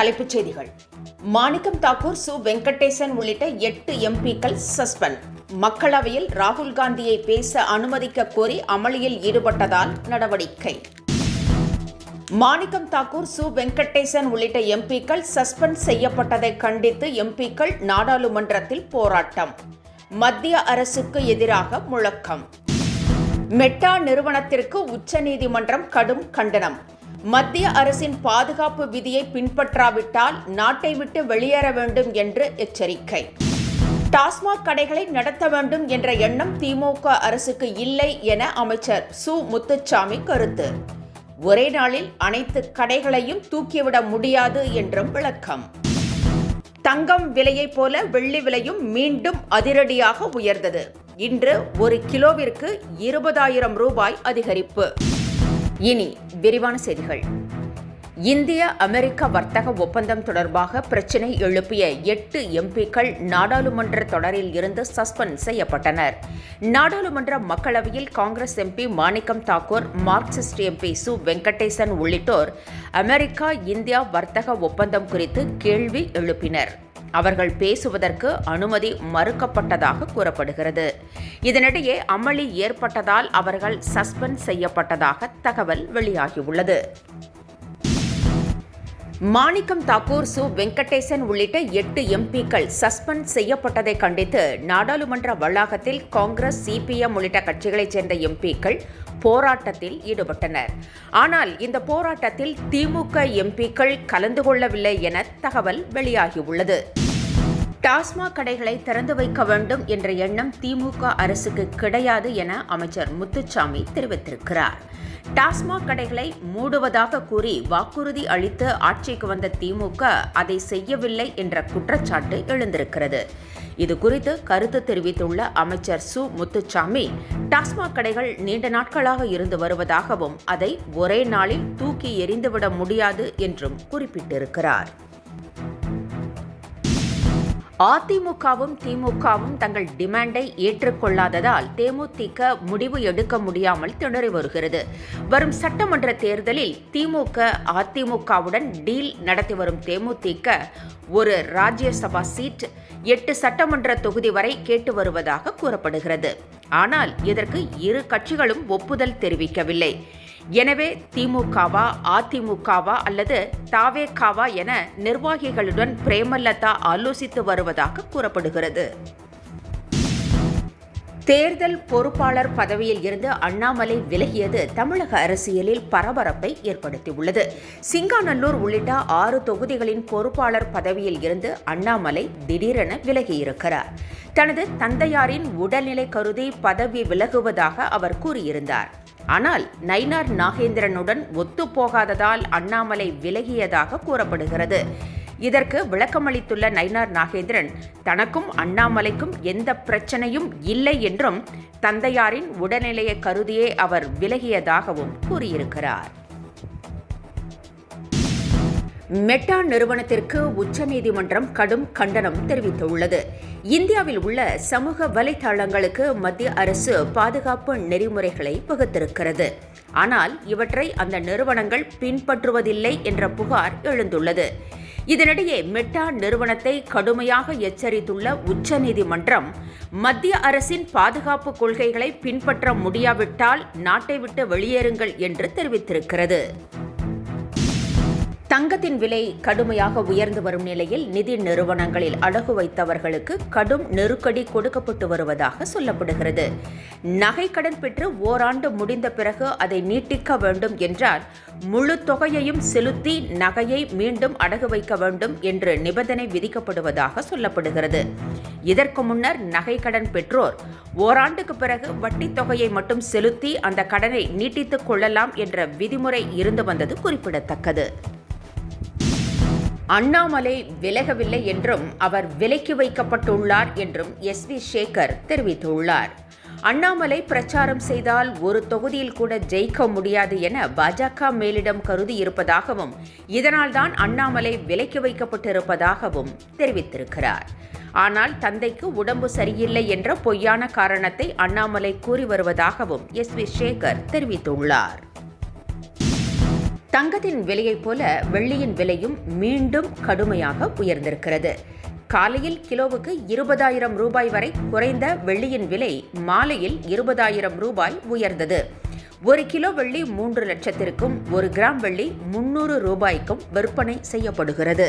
தலைப்புச் செய்திகள். மாணிக்கம் தாக்கூர், சு வெங்கடேசன் உள்ளிட்ட 8 எம்பிக்கள் சஸ்பெண்ட். மக்களவையில் ராகுல் காந்தியை பேச அனுமதிக்க கோரி அமளியில் ஈடுபட்டதால் நடவடிக்கை. மாணிக்கம் தாக்கூர், சு வெங்கடேசன் உள்ளிட்ட எம்பிக்கள் சஸ்பெண்ட் செய்யப்பட்டதை கண்டித்து எம்பிக்கள் நாடாளுமன்றத்தில் போராட்டம். மத்திய அரசுக்கு எதிராக முழக்கம். மெட்டா நிறுவனத்திற்கு உச்சநீதிமன்றம் கடும் கண்டனம். மத்திய அரசின் பாதுகாப்பு விதியை பின்பற்றாவிட்டால் நாட்டை விட்டு வெளியேற வேண்டும் என்று எச்சரிக்கை. டாஸ்மாக் கடைகளை நடத்த வேண்டும் என்ற எண்ணம் திமுக அரசுக்கு இல்லை என அமைச்சர் சு முத்துச்சாமி கருத்து. ஒரே நாளில் அனைத்து கடைகளையும் தூக்கிவிட முடியாது என்றும் விளக்கம். தங்கம் விலையை போல வெள்ளி விலையும் மீண்டும் அதிரடியாக உயர்ந்தது. இன்று ஒரு கிலோவிற்கு 20,000 ரூபாய் அதிகரிப்பு. இனி விரிவான செய்திகள். இந்திய அமெரிக்க வர்த்தக ஒப்பந்தம் தொடர்பாக பிரச்சினை எழுப்பிய 8 எம்பிக்கள் நாடாளுமன்ற தொடரில் இருந்து சஸ்பெண்ட் செய்யப்பட்டனர். நாடாளுமன்ற மக்களவையில் காங்கிரஸ் எம்பி மாணிக்கம் தாக்கூர், மார்க்சிஸ்ட் எம்பி சு வெங்கடேசன் உள்ளிட்டோர் அமெரிக்கா இந்தியா வர்த்தக ஒப்பந்தம் குறித்து கேள்வி எழுப்பினர். அவர்கள் பேசுவதற்கு அனுமதி மறுக்கப்பட்டதாக கூறப்படுகிறது. இதனிடையே அமளி ஏற்பட்டதால் அவர்கள் சஸ்பெண்ட் செய்யப்பட்டதாக தகவல் வெளியாகியுள்ளது. மாணிக்கம் தாக்கூர், சு வெங்கடேசன் உள்ளிட்ட 8 எம்பிக்கள் சஸ்பெண்ட் செய்யப்பட்டதை கண்டித்து நாடாளுமன்ற வளாகத்தில் காங்கிரஸ், சிபிஎம் உள்ளிட்ட கட்சிகளைச் சேர்ந்த எம்பிக்கள் போராட்டத்தில் ஈடுபட்டனர். ஆனால் இந்த போராட்டத்தில் திமுக எம்பிக்கள் கலந்து கொள்ளவில்லை என தகவல் வெளியாகியுள்ளது. டாஸ்மாக் கடைகளை திறந்து வைக்க வேண்டும் என்ற எண்ணம் திமுக அரசுக்கு கிடையாது என அமைச்சர் முத்துச்சாமி தெரிவித்திருக்கிறார். டாஸ்மாக் கடைகளை மூடுவதாக கூறி வாக்குறுதி அளித்து ஆட்சிக்கு வந்த திமுக அதை செய்யவில்லை என்ற குற்றச்சாட்டு எழுந்திருக்கிறது. இது குறித்து கருத்து தெரிவித்துள்ள அமைச்சர் சு முத்துச்சாமி, டாஸ்மாக் கடைகள் நீண்ட நாட்களாக இருந்து வருவதாகவும் அதை ஒரே நாளில் தூக்கி எறிந்துவிட முடியாது என்றும் குறிப்பிட்டிருக்கிறார். அதிமுகவும் திமுகவும் தங்கள் டிமாண்டை ஏற்றுக்கொள்ளாததால் தேமுதிக முடிவு எடுக்க முடியாமல் திணறி வருகிறது. வரும் சட்டமன்ற தேர்தலில் திமுக அதிமுகவுடன் டீல் நடத்தி வரும் தேமுதிக ஒரு ராஜ்யசபா சீட், 8 சட்டமன்ற தொகுதி வரை கேட்டு வருவதாக கூறப்படுகிறது. ஆனால் இதற்கு இரு கட்சிகளும் ஒப்புதல் தெரிவிக்கவில்லை. எனவே திமுகவா, அதிமுகவா அல்லது தாவேகாவா என நிர்வாகிகளுடன் பிரேமலதா ஆலோசித்து வருவதாக கூறப்படுகிறது. தேர்தல் பொறுப்பாளர் பதவியில் இருந்து அண்ணாமலை விலகியது தமிழக அரசியலில் பரபரப்பை ஏற்படுத்தியுள்ளது. சிங்காநல்லூர் உள்ளிட்ட 6 தொகுதிகளின் பொறுப்பாளர் பதவியில் இருந்து அண்ணாமலை திடீரென விலகியிருக்கிறார். தனது தந்தையாரின் உடல்நிலை கருதி பதவி விலகுவதாக அவர் கூறியிருந்தார். ஆனால் நயினார் நாகேந்திரனுடன் ஒத்துப்போகாததால் அண்ணாமலை விலகியதாக கூறப்படுகிறது. இதற்கு விளக்கமளித்துள்ள நயினார் நாகேந்திரன், தனக்கும் அண்ணாமலைக்கும் எந்த பிரச்சனையும் இல்லை என்றும் தந்தையாரின் உடல்நிலையை கருதியே அவர் விலகியதாகவும் கூறியிருக்கிறார். மெட்டா நிறுவனத்திற்கு உச்சநீதிமன்றம் கடும் கண்டனம் தெரிவித்துள்ளது. இந்தியாவில் உள்ள சமூக வலைதளங்களுக்கு மத்திய அரசு பாதுகாப்பு நெறிமுறைகளை வகுத்திருக்கிறது. ஆனால் இவற்றை அந்த நிறுவனங்கள் பின்பற்றுவதில்லை என்ற புகார் எழுந்துள்ளது. இதனிடையே மெட்டா நிறுவனத்தை கடுமையாக எச்சரித்துள்ள உச்சநீதிமன்றம், மத்திய அரசின் பாதுகாப்பு கொள்கைகளை பின்பற்ற முடியாவிட்டால் நாட்டை விட்டு வெளியேறுங்கள் என்று தெரிவித்திருக்கிறது. தங்கத்தின் விலை கடுமையாக உயர்ந்து வரும் நிலையில் நிதி நிறுவனங்களில் அடகு வைத்தவர்களுக்கு கடும் நெருக்கடி கொடுக்கப்பட்டு வருவதாக சொல்லப்படுகிறது. நகை கடன் பெற்று ஓராண்டு முடிந்த பிறகு அதை நீட்டிக்க வேண்டும் என்றால் முழு தொகையையும் செலுத்தி நகையை மீண்டும் அடகு வைக்க வேண்டும் என்று நிபந்தனை விதிக்கப்படுவதாக சொல்லப்படுகிறது. இதற்கு முன்னர் நகை கடன் பெற்றோர் ஓராண்டுக்கு பிறகு வட்டி தொகையை மட்டும் செலுத்தி அந்த கடனை நீட்டித்துக் கொள்ளலாம் என்ற விதிமுறை இருந்து வந்தது குறிப்பிடத்தக்கது. அண்ணாமலை விலகவில்லை என்றும் அவர் விலக்கி வைக்கப்பட்டுள்ளார் என்றும் SV சேகர் தெரிவித்துள்ளார். அண்ணாமலை பிரச்சாரம் செய்தால் ஒரு தொகுதியில் கூட ஜெயிக்க முடியாது என பாஜக மேலிடம் கருதி இருப்பதாகவும் இதனால்தான் அண்ணாமலை விலக்கி வைக்கப்பட்டிருப்பதாகவும் தெரிவித்திருக்கிறார். ஆனால் தந்தைக்கு உடம்பு சரியில்லை என்ற பொய்யான காரணத்தை அண்ணாமலை கூறி வருவதாகவும் SV சேகர் தெரிவித்துள்ளார். தங்கத்தின் விலையைப் போல வெள்ளியின் விலையும் மீண்டும் கடுமையாக உயர்ந்திருக்கிறது. காலையில் கிலோவுக்கு 20,000 ரூபாய் வரை குறைந்த வெள்ளியின் விலை மாலையில் 20,000 ரூபாய் உயர்ந்தது. 1 கிலோ வெள்ளி 3 லட்சத்திற்கும் 1 கிராம் வெள்ளி 300 ரூபாய்க்கும் விற்பனை செய்யப்படுகிறது.